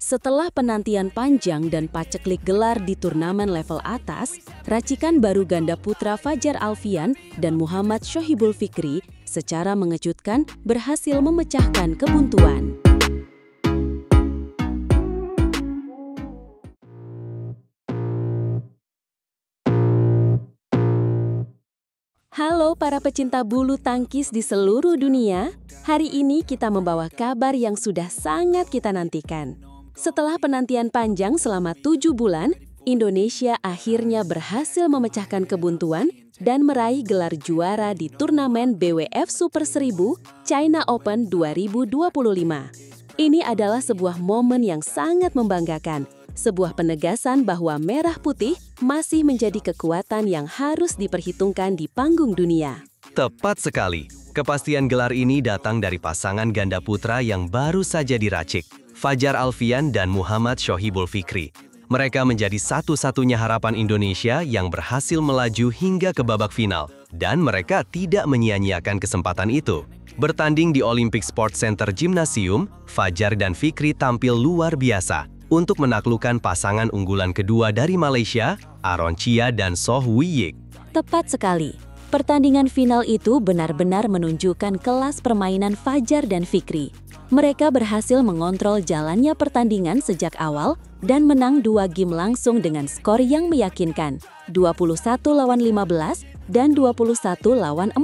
Setelah penantian panjang dan paceklik gelar di turnamen level atas, racikan baru ganda putra Fajar Alfian dan Muhammad Shohibul Fikri secara mengejutkan berhasil memecahkan kebuntuan. Halo para pecinta bulu tangkis di seluruh dunia, hari ini kita membawa kabar yang sudah sangat kita nantikan. Setelah penantian panjang selama 7 bulan, Indonesia akhirnya berhasil memecahkan kebuntuan dan meraih gelar juara di turnamen BWF Super 1000 China Open 2025. Ini adalah sebuah momen yang sangat membanggakan, sebuah penegasan bahwa merah putih masih menjadi kekuatan yang harus diperhitungkan di panggung dunia. Tepat sekali. Kepastian gelar ini datang dari pasangan ganda putra yang baru saja diracik, Fajar Alfian dan Muhammad Shohibul Fikri. Mereka menjadi satu-satunya harapan Indonesia yang berhasil melaju hingga ke babak final, dan mereka tidak menyia-nyiakan kesempatan itu. Bertanding di Olympic Sports Center Gymnasium, Fajar dan Fikri tampil luar biasa untuk menaklukkan pasangan unggulan kedua dari Malaysia, Aaron Chia dan Soh Wiyik. Tepat sekali. Pertandingan final itu benar-benar menunjukkan kelas permainan Fajar dan Fikri. Mereka berhasil mengontrol jalannya pertandingan sejak awal dan menang 2 game langsung dengan skor yang meyakinkan, 21-15 dan 21-14.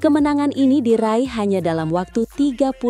Kemenangan ini diraih hanya dalam waktu 35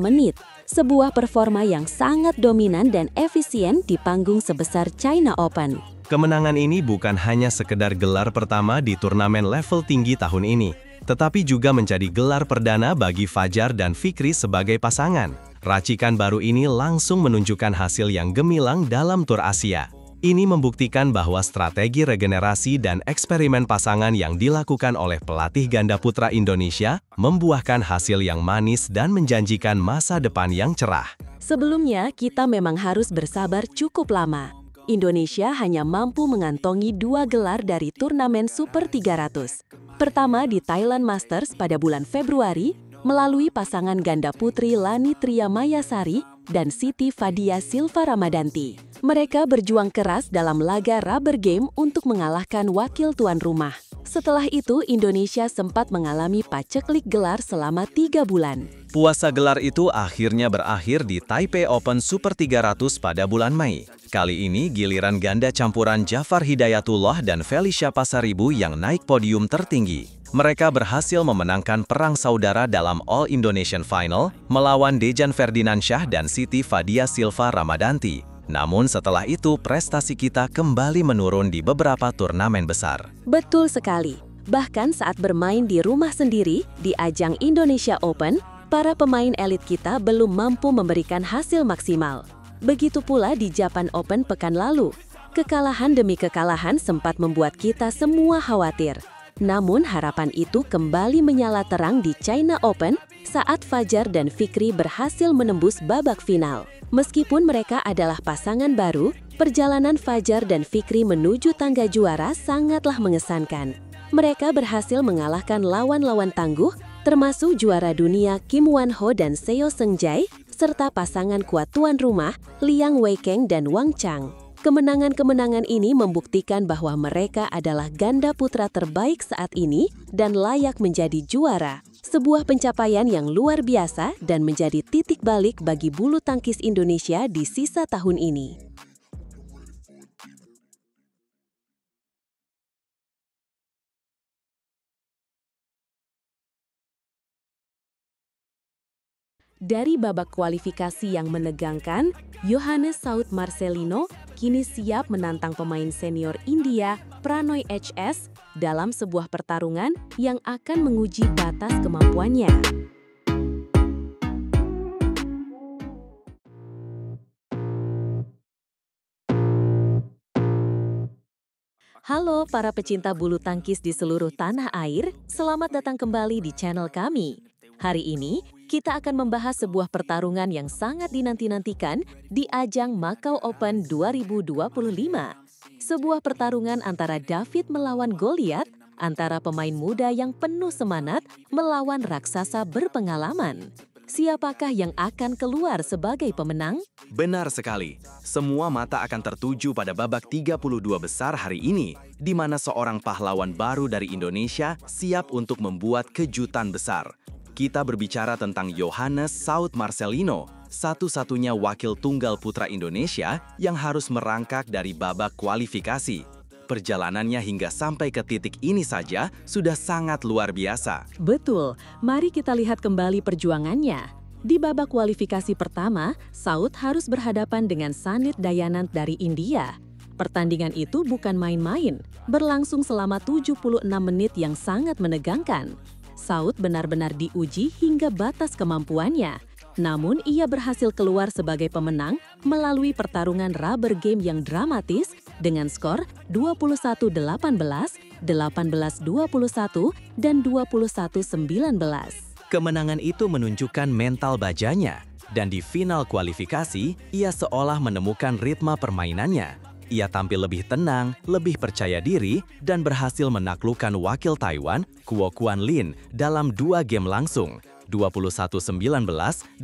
menit, sebuah performa yang sangat dominan dan efisien di panggung sebesar China Open. Kemenangan ini bukan hanya sekedar gelar pertama di turnamen level tinggi tahun ini, tetapi juga menjadi gelar perdana bagi Fajar dan Fikri sebagai pasangan. Racikan baru ini langsung menunjukkan hasil yang gemilang dalam Tur Asia. Ini membuktikan bahwa strategi regenerasi dan eksperimen pasangan yang dilakukan oleh pelatih ganda putra Indonesia membuahkan hasil yang manis dan menjanjikan masa depan yang cerah. Sebelumnya, kita memang harus bersabar cukup lama. Indonesia hanya mampu mengantongi 2 gelar dari turnamen Super 300. Pertama di Thailand Masters pada bulan Februari, melalui pasangan ganda putri Lani Tria Mayasari dan Siti Fadia Silva Ramadanti. Mereka berjuang keras dalam laga rubber game untuk mengalahkan wakil tuan rumah. Setelah itu, Indonesia sempat mengalami paceklik gelar selama 3 bulan. Puasa gelar itu akhirnya berakhir di Taipei Open Super 300 pada bulan Mei. Kali ini giliran ganda campuran Jafar Hidayatullah dan Felicia Pasaribu yang naik podium tertinggi. Mereka berhasil memenangkan perang saudara dalam All Indonesian Final melawan Dejan Ferdinansyah dan Siti Fadia Silva Ramadanti. Namun setelah itu prestasi kita kembali menurun di beberapa turnamen besar. Betul sekali. Bahkan saat bermain di rumah sendiri di ajang Indonesia Open, para pemain elit kita belum mampu memberikan hasil maksimal. Begitu pula di Japan Open pekan lalu. Kekalahan demi kekalahan sempat membuat kita semua khawatir. Namun harapan itu kembali menyala terang di China Open saat Fajar dan Fikri berhasil menembus babak final. Meskipun mereka adalah pasangan baru, perjalanan Fajar dan Fikri menuju tangga juara sangatlah mengesankan. Mereka berhasil mengalahkan lawan-lawan tangguh, termasuk juara dunia Kim Wan Ho dan Seo Seung Jae, serta pasangan kuat tuan rumah Liang Weikeng dan Wang Chang. Kemenangan-kemenangan ini membuktikan bahwa mereka adalah ganda putra terbaik saat ini dan layak menjadi juara. Sebuah pencapaian yang luar biasa dan menjadi titik balik bagi bulu tangkis Indonesia di sisa tahun ini. Dari babak kualifikasi yang menegangkan, Yohannes Saud Marcelino kini siap menantang pemain senior India, Pranoy HS, dalam sebuah pertarungan yang akan menguji batas kemampuannya. Halo para pecinta bulu tangkis di seluruh tanah air, selamat datang kembali di channel kami. Hari ini, kita akan membahas sebuah pertarungan yang sangat dinanti-nantikan di ajang Macau Open 2025. Sebuah pertarungan antara David melawan Goliath, antara pemain muda yang penuh semangat melawan raksasa berpengalaman. Siapakah yang akan keluar sebagai pemenang? Benar sekali. Semua mata akan tertuju pada babak 32 besar hari ini, di mana seorang pahlawan baru dari Indonesia siap untuk membuat kejutan besar. Kita berbicara tentang Yohannes Saud Marcelino, satu-satunya wakil tunggal putra Indonesia yang harus merangkak dari babak kualifikasi. Perjalanannya hingga sampai ke titik ini saja sudah sangat luar biasa. Betul, mari kita lihat kembali perjuangannya. Di babak kualifikasi pertama, Saud harus berhadapan dengan Sanit Dayanand dari India. Pertandingan itu bukan main-main, berlangsung selama 76 menit yang sangat menegangkan. Saud benar-benar diuji hingga batas kemampuannya. Namun ia berhasil keluar sebagai pemenang melalui pertarungan rubber game yang dramatis dengan skor 21-18, 18-21, dan 21-19. Kemenangan itu menunjukkan mental bajanya, dan di final kualifikasi, ia seolah menemukan ritme permainannya. Ia tampil lebih tenang, lebih percaya diri, dan berhasil menaklukkan wakil Taiwan, Kuo Quan Lin, dalam 2 game langsung, 21-19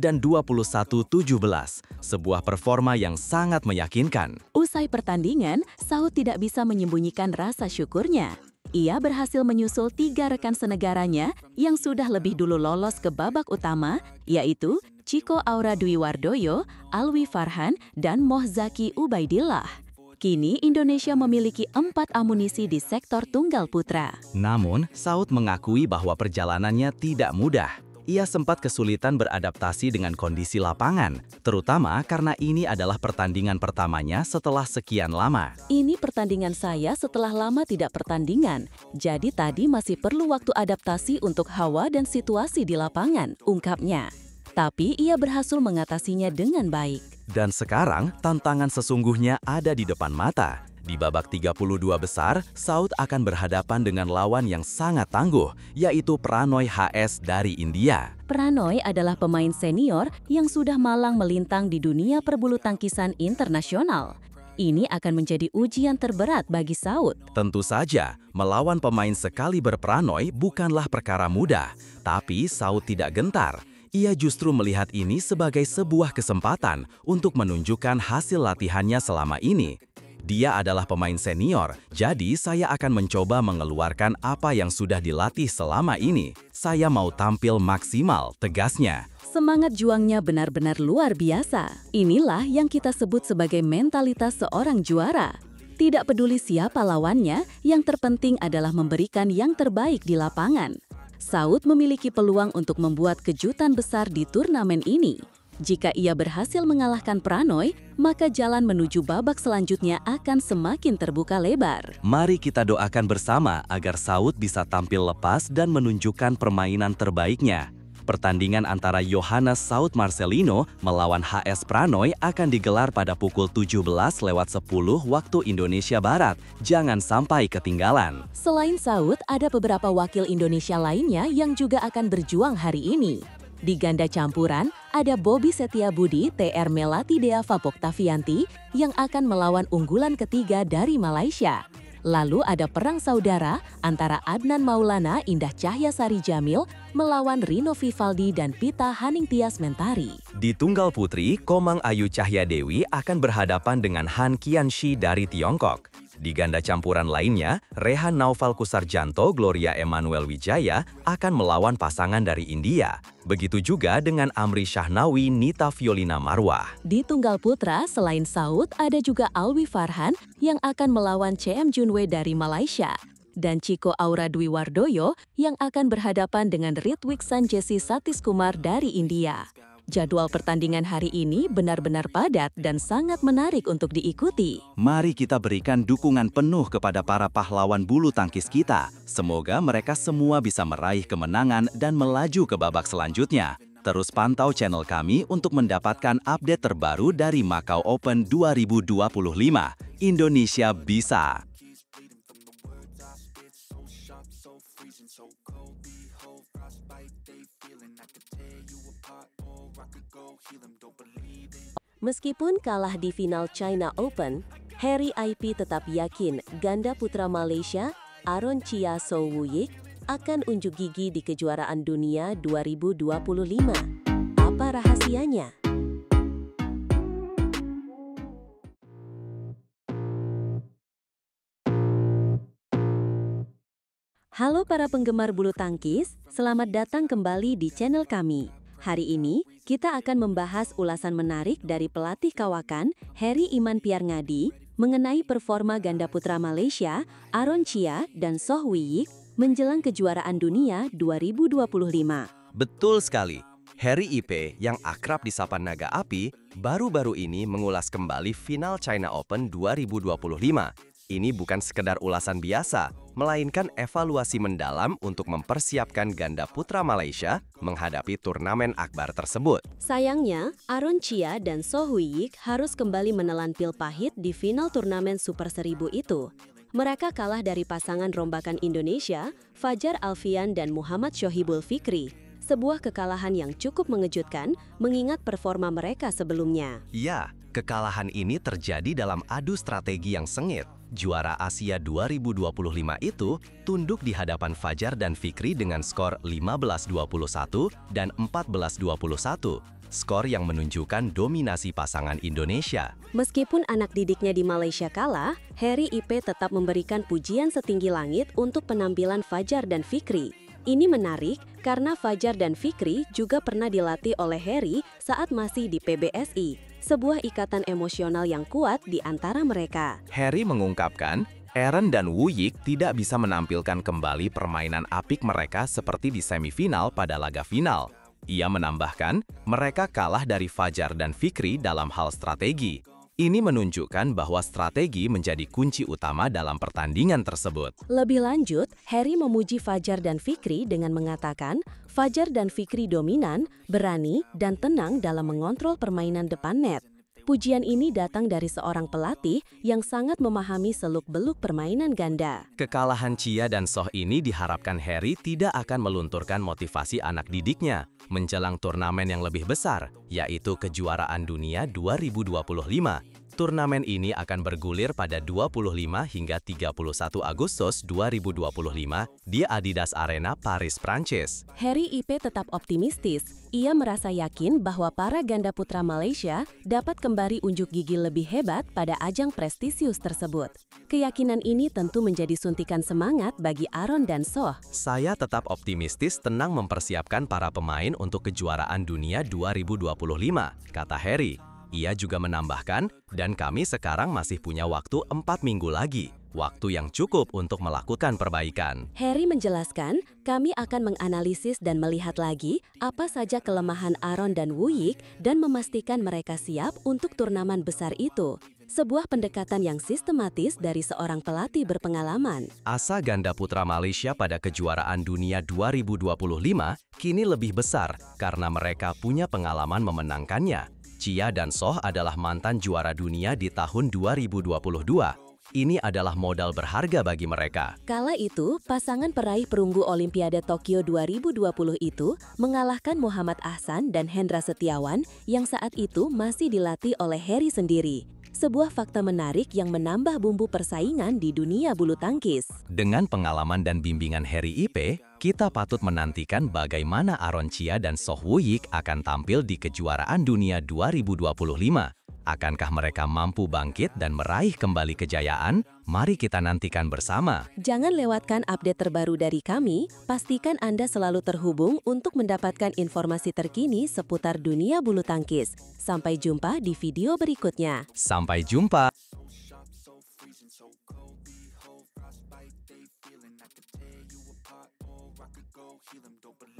dan 21-17, sebuah performa yang sangat meyakinkan. Usai pertandingan, Saud tidak bisa menyembunyikan rasa syukurnya. Ia berhasil menyusul 3 rekan senegaranya yang sudah lebih dulu lolos ke babak utama, yaitu Chico Aura Dwi Wardoyo, Alwi Farhan, dan Mohzaki Ubaidillah. Kini Indonesia memiliki 4 amunisi di sektor tunggal putra. Namun, Saud mengakui bahwa perjalanannya tidak mudah. Ia sempat kesulitan beradaptasi dengan kondisi lapangan, terutama karena ini adalah pertandingan pertamanya setelah sekian lama. Ini pertandingan saya setelah lama tidak pertandingan, jadi tadi masih perlu waktu adaptasi untuk hawa dan situasi di lapangan, ungkapnya. Tapi ia berhasil mengatasinya dengan baik. Dan sekarang, tantangan sesungguhnya ada di depan mata. Di babak 32 besar, Saud akan berhadapan dengan lawan yang sangat tangguh, yaitu Pranoy HS dari India. Pranoy adalah pemain senior yang sudah malang melintang di dunia perbulu tangkisan internasional. Ini akan menjadi ujian terberat bagi Saud. Tentu saja, melawan pemain sekaliber Pranoy bukanlah perkara mudah, tapi Saud tidak gentar. Ia justru melihat ini sebagai sebuah kesempatan untuk menunjukkan hasil latihannya selama ini. Dia adalah pemain senior, jadi saya akan mencoba mengeluarkan apa yang sudah dilatih selama ini. Saya mau tampil maksimal, tegasnya. Semangat juangnya benar-benar luar biasa. Inilah yang kita sebut sebagai mentalitas seorang juara. Tidak peduli siapa lawannya, yang terpenting adalah memberikan yang terbaik di lapangan. Saud memiliki peluang untuk membuat kejutan besar di turnamen ini. Jika ia berhasil mengalahkan Pranoy, maka jalan menuju babak selanjutnya akan semakin terbuka lebar. Mari kita doakan bersama agar Saud bisa tampil lepas dan menunjukkan permainan terbaiknya. Pertandingan antara Yohannes Saud Marcelino melawan HS Pranoy akan digelar pada pukul 17:10 waktu Indonesia Barat. Jangan sampai ketinggalan. Selain Saud, ada beberapa wakil Indonesia lainnya yang juga akan berjuang hari ini. Di ganda campuran, ada Bobby Setiabudi TR Melati Deava Poktavianti yang akan melawan unggulan ketiga dari Malaysia. Lalu ada perang saudara antara Adnan Maulana Indah Cahyasari Jamil melawan Rino Vivaldi dan Pita Haningtyas Mentari. Di tunggal putri, Komang Ayu Cahyadewi akan berhadapan dengan Han Qianxi dari Tiongkok. Di ganda campuran lainnya, Rehan Naufal Kusarjanto Gloria Emmanuel Wijaya akan melawan pasangan dari India. Begitu juga dengan Amri Shahnawi Nita Violina Marwah. Di tunggal putra, selain Saud, ada juga Alwi Farhan yang akan melawan CM Junwei dari Malaysia. Dan Chico Aura Dwi Wardoyo yang akan berhadapan dengan Ritwiksan Jesse Satiskumar dari India. Jadwal pertandingan hari ini benar-benar padat dan sangat menarik untuk diikuti. Mari kita berikan dukungan penuh kepada para pahlawan bulu tangkis kita. Semoga mereka semua bisa meraih kemenangan dan melaju ke babak selanjutnya. Terus pantau channel kami untuk mendapatkan update terbaru dari Macau Open 2025. Indonesia bisa! Meskipun kalah di final China Open, Harry IP tetap yakin ganda putra Malaysia, Aaron Chia Soe Woo Yik, akan unjuk gigi di kejuaraan dunia 2025. usianya. Halo para penggemar bulu tangkis, selamat datang kembali di channel kami. Hari ini, kita akan membahas ulasan menarik dari pelatih kawakan, Heri Iman Piarngadi, mengenai performa ganda putra Malaysia, Aaron Chia dan Soh Wee Yik, menjelang kejuaraan dunia 2025. Betul sekali. Heri IP yang akrab disapa Naga Api, baru-baru ini mengulas kembali final China Open 2025. Ini bukan sekedar ulasan biasa, melainkan evaluasi mendalam untuk mempersiapkan ganda putra Malaysia menghadapi turnamen akbar tersebut. Sayangnya, Aaron Chia dan Soh Wee Yik harus kembali menelan pil pahit di final turnamen Super 1000 itu. Mereka kalah dari pasangan rombakan Indonesia, Fajar Alfian dan Muhammad Shohibul Fikri. Sebuah kekalahan yang cukup mengejutkan mengingat performa mereka sebelumnya. Ya, kekalahan ini terjadi dalam adu strategi yang sengit. Juara Asia 2025 itu tunduk di hadapan Fajar dan Fikri dengan skor 15-21 dan 14-21. Skor yang menunjukkan dominasi pasangan Indonesia. Meskipun anak didiknya di Malaysia kalah, Heri IP tetap memberikan pujian setinggi langit untuk penampilan Fajar dan Fikri. Ini menarik karena Fajar dan Fikri juga pernah dilatih oleh Heri saat masih di PBSI. Sebuah ikatan emosional yang kuat di antara mereka. Heri mengungkapkan, Aaron dan Woo Yik tidak bisa menampilkan kembali permainan apik mereka seperti di semifinal pada laga final. Ia menambahkan, mereka kalah dari Fajar dan Fikri dalam hal strategi. Ini menunjukkan bahwa strategi menjadi kunci utama dalam pertandingan tersebut. Lebih lanjut, Heri memuji Fajar dan Fikri dengan mengatakan, Fajar dan Fikri dominan, berani, dan tenang dalam mengontrol permainan depan net. Pujian ini datang dari seorang pelatih yang sangat memahami seluk-beluk permainan ganda. Kekalahan Chia dan Soh ini diharapkan Heri tidak akan melunturkan motivasi anak didiknya menjelang turnamen yang lebih besar, yaitu kejuaraan dunia 2025. Turnamen ini akan bergulir pada 25 hingga 31 Agustus 2025 di Adidas Arena, Paris, Prancis. Heri IP tetap optimistis. Ia merasa yakin bahwa para ganda putra Malaysia dapat kembali unjuk gigi lebih hebat pada ajang prestisius tersebut. Keyakinan ini tentu menjadi suntikan semangat bagi Aaron dan Soh. Saya tetap optimistis tenang mempersiapkan para pemain untuk kejuaraan dunia 2025, kata Heri. Ia juga menambahkan, dan kami sekarang masih punya waktu 4 minggu lagi, waktu yang cukup untuk melakukan perbaikan. Heri menjelaskan, kami akan menganalisis dan melihat lagi apa saja kelemahan Aaron dan Woo Yik dan memastikan mereka siap untuk turnamen besar itu. Sebuah pendekatan yang sistematis dari seorang pelatih berpengalaman. Asa ganda putra Malaysia pada kejuaraan dunia 2025 kini lebih besar karena mereka punya pengalaman memenangkannya. Chia dan Soh adalah mantan juara dunia di tahun 2022. Ini adalah modal berharga bagi mereka. Kala itu, pasangan peraih perunggu Olimpiade Tokyo 2020 itu mengalahkan Muhammad Ahsan dan Hendra Setiawan yang saat itu masih dilatih oleh Heri sendiri. Sebuah fakta menarik yang menambah bumbu persaingan di dunia bulu tangkis. Dengan pengalaman dan bimbingan Heri IP, kita patut menantikan bagaimana Aaron Chia dan Soh Woo Yik akan tampil di kejuaraan dunia 2025. Akankah mereka mampu bangkit dan meraih kembali kejayaan? Mari kita nantikan bersama. Jangan lewatkan update terbaru dari kami, pastikan Anda selalu terhubung untuk mendapatkan informasi terkini seputar dunia bulu tangkis. Sampai jumpa di video berikutnya. Sampai jumpa. I could tear you apart, or I could go heal them. Don't believe